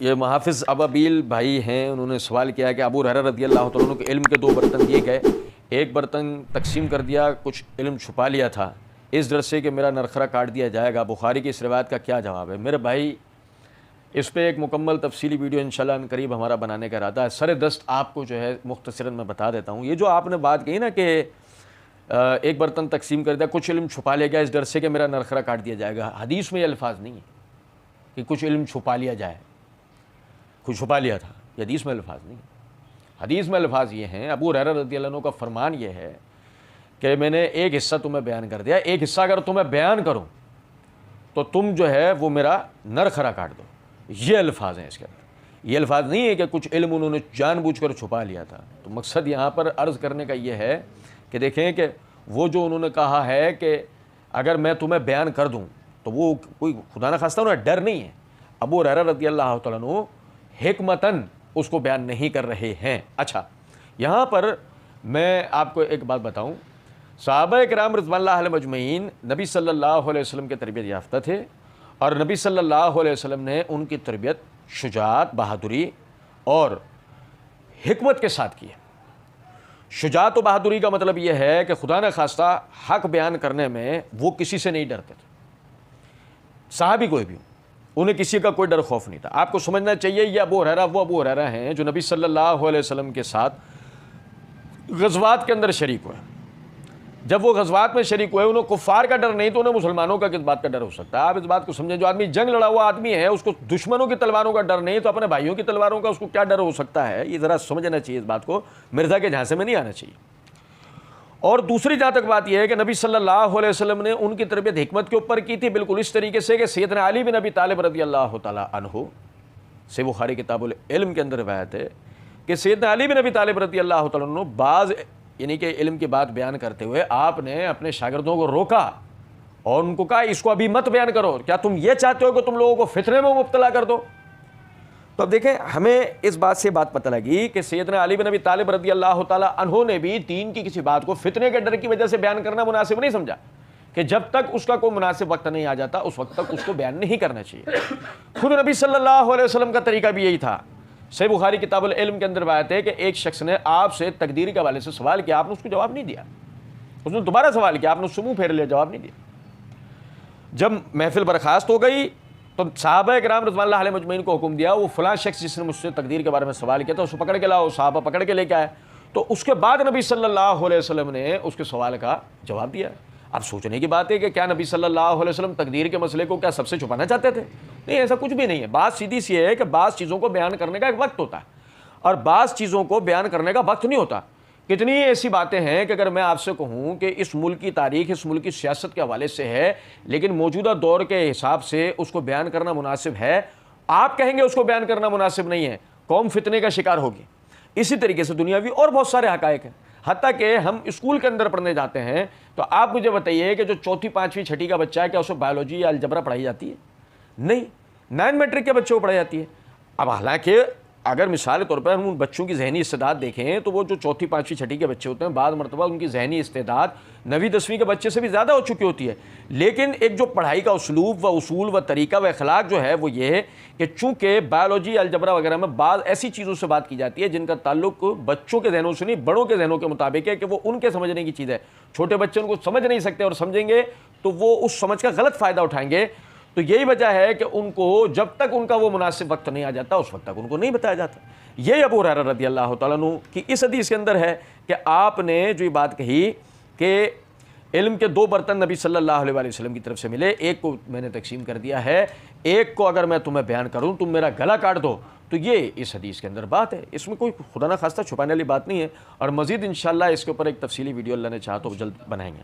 یہ محافظ ابابیل بھائی ہیں، انہوں نے سوال کیا کہ ابو ہریرہ رضی اللہ تعالیٰ عنہ کو علم کے 2 برتن دیے گئے، ایک برتن تقسیم کر دیا، کچھ علم چھپا لیا تھا، اس ڈر سے کہ میرا نرخرہ کاٹ دیا جائے گا، بخاری کی اس روایت کا کیا جواب ہے؟ میرے بھائی اس پہ ایک مکمل تفصیلی ویڈیو انشاءاللہ ان قریب ہمارا بنانے کا ارادہ ہے۔ سر دست آپ کو جو ہے مختصراً میں بتا دیتا ہوں۔ یہ جو آپ نے بات کہی نا کہ ایک برتن تقسیم کر دیا، کچھ علم چھپا لیا گیا اس ڈر سے کہ میرا نرخرہ کاٹ دیا جائے گا، حدیث میں یہ الفاظ نہیں ہے کہ کچھ علم چھپا لیا جائے، کچھ چھپا لیا تھا، یہ حدیث میں الفاظ نہیں ہے۔ حدیث میں الفاظ یہ ہیں، ابو ہریرہ رضی اللہ عنہ کا فرمان یہ ہے کہ میں نے ایک حصہ تمہیں بیان کر دیا، ایک حصہ اگر تمہیں بیان کروں تو تم جو ہے وہ میرا نرخرہ کاٹ دو، یہ الفاظ ہیں اس کے اندر۔ یہ الفاظ نہیں ہے کہ کچھ علم انہوں نے جان بوجھ کر چھپا لیا تھا۔ تو مقصد یہاں پر عرض کرنے کا یہ ہے کہ دیکھیں کہ وہ جو انہوں نے کہا ہے کہ اگر میں تمہیں بیان کر دوں تو وہ کوئی خدا نخواستہ انہیں ڈر نہیں ہے، ابو ہریرہ رضی اللہ تعالیٰ عنہ حکمتاً اس کو بیان نہیں کر رہے ہیں۔ اچھا، یہاں پر میں آپ کو ایک بات بتاؤں، صحابہ کرام رضوان اللہ علیہم اجمعین نبی صلی اللہ علیہ وسلم کے تربیت یافتہ تھے، اور نبی صلی اللہ علیہ وسلم نے ان کی تربیت شجاعت، بہادری اور حکمت کے ساتھ کی ہے۔ شجاعت و بہادری کا مطلب یہ ہے کہ خدا نخواستہ حق بیان کرنے میں وہ کسی سے نہیں ڈرتے تھے، صحابی کوئی بھی ہو، انہیں کسی کا کوئی ڈر خوف نہیں تھا۔ آپ کو سمجھنا چاہیے یہ ابو ہریرہ وہ ابو ہریرہ ہیں جو نبی صلی اللہ علیہ وسلم کے ساتھ غزوات کے اندر شریک ہوئے۔ جب وہ غزوات میں شریک ہوئے، انہیں کفار کا ڈر نہیں تو انہیں مسلمانوں کا کس بات کا ڈر ہو سکتا ہے؟ آپ اس بات کو سمجھیں، جو آدمی جنگ لڑا ہوا آدمی ہے اس کو دشمنوں کی تلواروں کا ڈر نہیں تو اپنے بھائیوں کی تلواروں کا اس کو کیا ڈر ہو سکتا ہے؟ یہ ذرا سمجھنا چاہیے اس بات کو، مرزا کے جھانسے میں نہیں آنا چاہیے۔ اور دوسری جہاں تک بات یہ ہے کہ نبی صلی اللہ علیہ وسلم نے ان کی تربیت حکمت کے اوپر کی تھی، بالکل اس طریقے سے کہ سیدنا علی بن ابی طالب رضی اللہ تعالیٰ عنہ سے بخاری کتاب العلم کے اندر روایت ہے کہ سیدنا علی بن ابی طالب رضی اللہ تعالیٰ عنہ بعض یعنی کہ علم کی بات بیان کرتے ہوئے آپ نے اپنے شاگردوں کو روکا اور ان کو کہا اس کو ابھی مت بیان کرو، کیا تم یہ چاہتے ہو کہ تم لوگوں کو فتنے میں مبتلا کر دو؟ تو اب دیکھیں، ہمیں اس بات سے بات پتہ لگی کہ سیدنا علی بن ابی طالب رضی اللہ تعالیٰ عنہ نے بھی دین کی کسی بات کو فتنے کے ڈر کی وجہ سے بیان کرنا مناسب نہیں سمجھا، کہ جب تک اس کا کوئی مناسب وقت نہیں آ جاتا اس وقت تک اس کو بیان نہیں کرنا چاہیے۔ خود نبی صلی اللہ علیہ وسلم کا طریقہ بھی یہی تھا۔ صحیح بخاری کتاب العلم کے اندر بات ہے کہ ایک شخص نے آپ سے تقدیر کے حوالے سے سوال کیا، آپ نے اس کو جواب نہیں دیا، اس نے دوبارہ سوال کیا، آپ نے اس سے منہ پھیر لیا، جواب نہیں دیا۔ جب محفل برخاست ہو گئی تو صحابہ کرام رضوان اللہ علیہم اجمعین کو حکم دیا وہ فلاں شخص جس نے مجھ سے تقدیر کے بارے میں سوال کیا تھا اس کو پکڑ کے لاؤ، صحابہ پکڑ کے لے کے آئے، تو اس کے بعد نبی صلی اللہ علیہ وسلم نے اس کے سوال کا جواب دیا۔ اب سوچنے کی بات ہے کہ کیا نبی صلی اللہ علیہ وسلم تقدیر کے مسئلے کو کیا سب سے چھپانا چاہتے تھے؟ نہیں، ایسا کچھ بھی نہیں ہے۔ بات سیدھی سی ہے کہ بعض چیزوں کو بیان کرنے کا ایک وقت ہوتا ہے اور بعض چیزوں کو بیان کرنے کا وقت نہیں ہوتا۔ کتنی ایسی باتیں ہیں کہ اگر میں آپ سے کہوں کہ اس ملک کی تاریخ اس ملک کی سیاست کے حوالے سے ہے لیکن موجودہ دور کے حساب سے اس کو بیان کرنا مناسب ہے، آپ کہیں گے اس کو بیان کرنا مناسب نہیں ہے، قوم فتنے کا شکار ہوگی۔ اسی طریقے سے دنیاوی اور بہت سارے حقائق ہیں، حتیٰ کہ ہم اسکول کے اندر پڑھنے جاتے ہیں تو آپ مجھے بتائیے کہ جو 4th 5ویں 6ٹھی کا بچہ ہے کیا اسے بایولوجی یا الجبرا پڑھائی جاتی ہے؟ نہیں، 9 میٹرک کے بچوں کو پڑھائی جاتی ہے۔ اب حالانکہ اگر مثال کے طور پر ہم ان بچوں کی ذہنی استعداد دیکھیں تو وہ جو 4th 5ویں 6ٹھی کے بچے ہوتے ہیں بعض مرتبہ ان کی ذہنی استعداد 9ویں 10ویں کے بچے سے بھی زیادہ ہو چکی ہوتی ہے، لیکن ایک جو پڑھائی کا اسلوب و اصول و طریقہ و اخلاق جو ہے وہ یہ ہے کہ چونکہ بایولوجی الجبرا وغیرہ میں بعض ایسی چیزوں سے بات کی جاتی ہے جن کا تعلق بچوں کے ذہنوں سے نہیں بڑوں کے ذہنوں کے مطابق ہے کہ وہ ان کے سمجھنے کی چیز ہے۔ چھوٹے بچے ان کو سمجھ نہیں سکتے اور سمجھیں گے تو وہ اس سمجھ کا غلط فائدہ اٹھائیں گے۔ تو یہی وجہ ہے کہ ان کو جب تک ان کا وہ مناسب وقت نہیں آ جاتا اس وقت تک ان کو نہیں بتایا جاتا۔ یہ ابو ہریرہ رضی اللہ تعالیٰ عنہ کی اس حدیث کے اندر ہے کہ آپ نے جو یہ بات کہی کہ علم کے 2 برتن نبی صلی اللہ علیہ وسلم کی طرف سے ملے، ایک کو میں نے تقسیم کر دیا ہے، ایک کو اگر میں تمہیں بیان کروں تم میرا گلا کاٹ دو، تو یہ اس حدیث کے اندر بات ہے، اس میں کوئی خدا نخواستہ چھپانے والی بات نہیں ہے۔ اور مزید انشاءاللہ اس کے اوپر ایک تفصیلی ویڈیو اللہ نے چاہا تو جلد بنائیں گے۔